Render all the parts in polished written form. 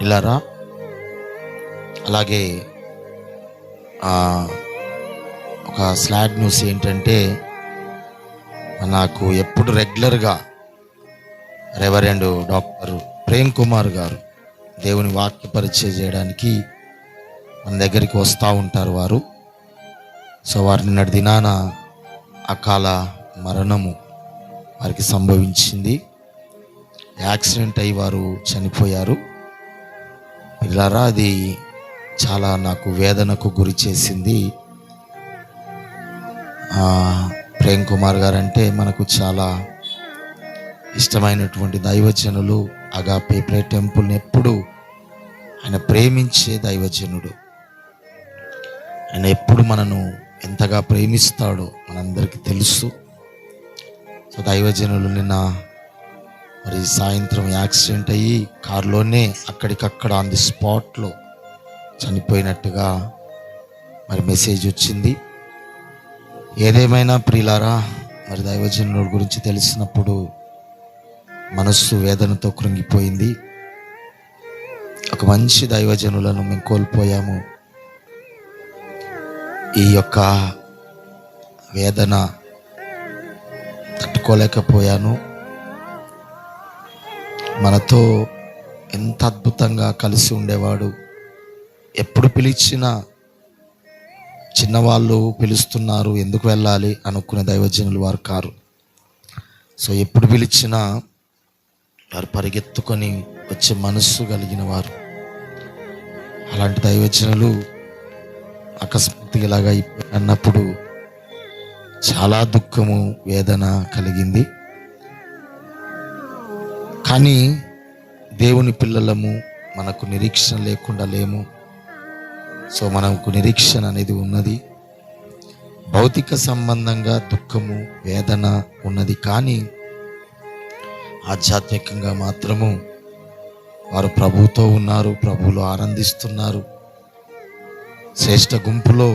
ఇలారా అలాగే ఒక స్లాడ్ న్యూస్ ఏంటంటే, నాకు ఎప్పుడు రెగ్యులర్గా రెవరెండ్ డాక్టర్ ప్రేమ్ కుమార్ గారు దేవుని వాక్య పరిచయం చేయడానికి మన దగ్గరికి వస్తూ ఉంటారు వారు. సో వారి నిన్నటి దినాన అకాల మరణము వారికి సంభవించింది. యాక్సిడెంట్ అయ్యి వారు చనిపోయారు. పిల్లరా, అది చాలా నాకు వేదనకు గురి చేసింది. ప్రేమ్ కుమార్ గారు అంటే మనకు చాలా ఇష్టమైనటువంటి దైవజనులు. అగాపే ప్రేయర్ టెంపుల్ని ఎప్పుడు ఆయన ప్రేమించే దైవజనుడు. ఆయన ఎప్పుడు మనను ఎంతగా ప్రేమిస్తాడో మనందరికీ తెలుసు. సో దైవజనులు నిన్న మరి సాయంత్రం యాక్సిడెంట్ అయ్యి కారులోనే అక్కడికక్కడ ఆన్ ది స్పాట్లో చనిపోయినట్టుగా మరి మెసేజ్ వచ్చింది. ఏదేమైనా ప్రియులారా, మరి దైవజనుల గురించి తెలిసినప్పుడు మనస్సు వేదనతో కృంగిపోయింది. ఒక మంచి దైవజనులను మేము కోల్పోయాము. ఈ యొక్క వేదన తట్టుకోలేకపోయాను. మనతో ఎంత అద్భుతంగా కలిసి ఉండేవాడు. ఎప్పుడు పిలిచినా చిన్నవాళ్ళు పిలుస్తున్నారు ఎందుకు వెళ్ళాలి అనుకునే దైవజనులు వారు కారు. సో ఎప్పుడు పిలిచినా వారు పరిగెత్తుకొని వచ్చే మనస్సు కలిగిన వారు. అలాంటి దైవజనులు అకస్మాత్తుగా ఇలాగా అన్నప్పుడు చాలా దుఃఖము, వేదన కలిగింది. కానీ దేవుని పిల్లలము, మనకు నిరీక్షణ లేకుండా లేము. సో మనకు నిరీక్షణ అనేది ఉన్నది. భౌతిక సంబంధంగా దుఃఖము, వేదన ఉన్నది, కానీ ఆధ్యాత్మికంగా మాత్రము వారు ప్రభువుతో ఉన్నారు, ప్రభువులో ఆనందిస్తున్నారు. శ్రేష్ఠ గుంపులో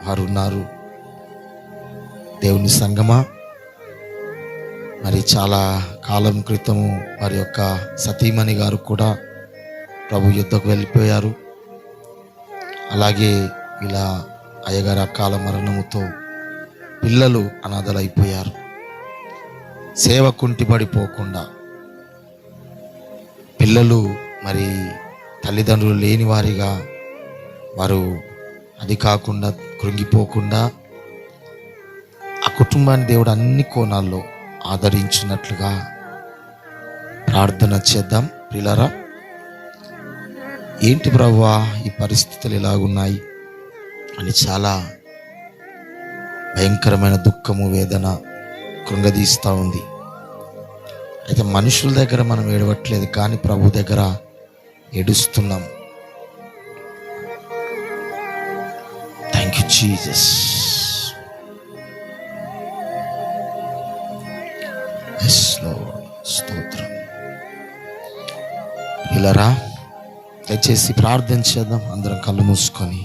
వారు ఉన్నారు. దేవుని సంగమా, మరి చాలా కాలం క్రితము వారి యొక్క సతీమణి గారు కూడా ప్రభు యుద్ధకు వెళ్ళిపోయారు. అలాగే ఇలా అయ్యగారి అకాల మరణముతో పిల్లలు అనాథలైపోయారు. సేవ కుంటిపడిపోకుండా పిల్లలు మరి తల్లిదండ్రులు లేని వారిగా వారు అది కాకుండా కృంగిపోకుండా ఆ కుటుంబాన్ని దేవుడు అన్ని కోణాల్లో ఆదరించినట్లుగా ప్రార్థన చేద్దాం. ప్రియులారా, ఏంటి ప్రభువా ఈ పరిస్థితులు ఎలాగున్నాయి అని చాలా భయంకరమైన దుఃఖము, వేదన కృంగదీస్తూ ఉంది. అయితే మనుషుల దగ్గర మనం ఏడవట్లేదు, కానీ ప్రభు దగ్గర ఏడుస్తున్నాం. Thank you Jesus. స్తోత్రం. పిల్లరా, దయచేసి ప్రార్థన చేద్దాం. అందరం కళ్ళు మూసుకొని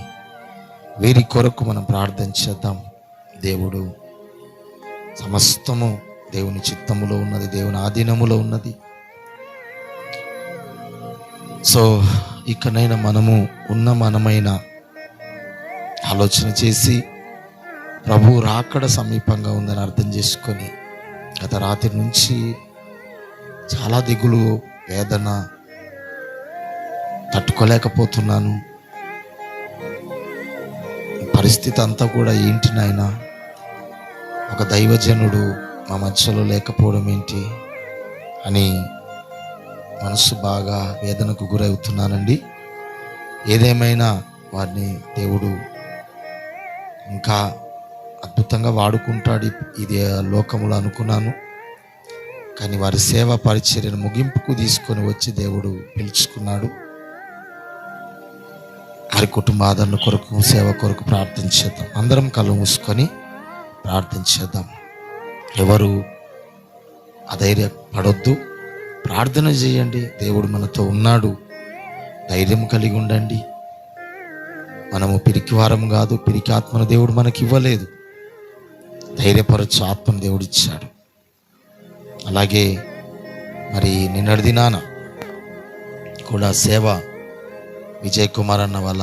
వీరి కొరకు మనం ప్రార్థన చేద్దాం. దేవుడు సమస్తము దేవుని చిత్తములో ఉన్నది, దేవుని ఆధీనములో ఉన్నది. సో ఇకనైనా మనము మనమైన ఆలోచన చేసి ప్రభు రాకడ సమీపంగా ఉందని అర్థం చేసుకొని, గత రాత్రి నుంచి చాలా దిగులు, వేదన తట్టుకోలేకపోతున్నాను. పరిస్థితి అంతా కూడా ఏంటి నాయనా, ఒక దైవజనుడు మా మధ్యలో లేకపోవడం ఏంటి అని మనసు బాగా వేదనకు గురవుతున్నానండి. ఏదేమైనా వారిని దేవుడు ఇంకా అద్భుతంగా వాడుకుంటాడు ఇది లోకములో అనుకున్నాను. కానీ వారి సేవ పరిచర్యను ముగింపుకు తీసుకొని వచ్చి దేవుడు పిలుచుకున్నాడు. వారి కుటుంబ ఆదరణ కొరకు, సేవ కొరకు ప్రార్థన చేద్దాం. అందరం కళ్ళు మూసుకొని ప్రార్థన చేద్దాం. ఎవరు అధైర్యపడొద్దు, ప్రార్థన చేయండి. దేవుడు మనతో ఉన్నాడు, ధైర్యం కలిగి ఉండండి. మనము పిరికి వారం కాదు, పిరికి ఆత్మను దేవుడు మనకి ఇవ్వలేదు, ధైర్యపరచు ఆత్మను దేవుడు ఇచ్చాడు. అలాగే మరి నిన్నటి దినాన కూడా సేవ విజయ్ కుమార్ అన్న వాళ్ళ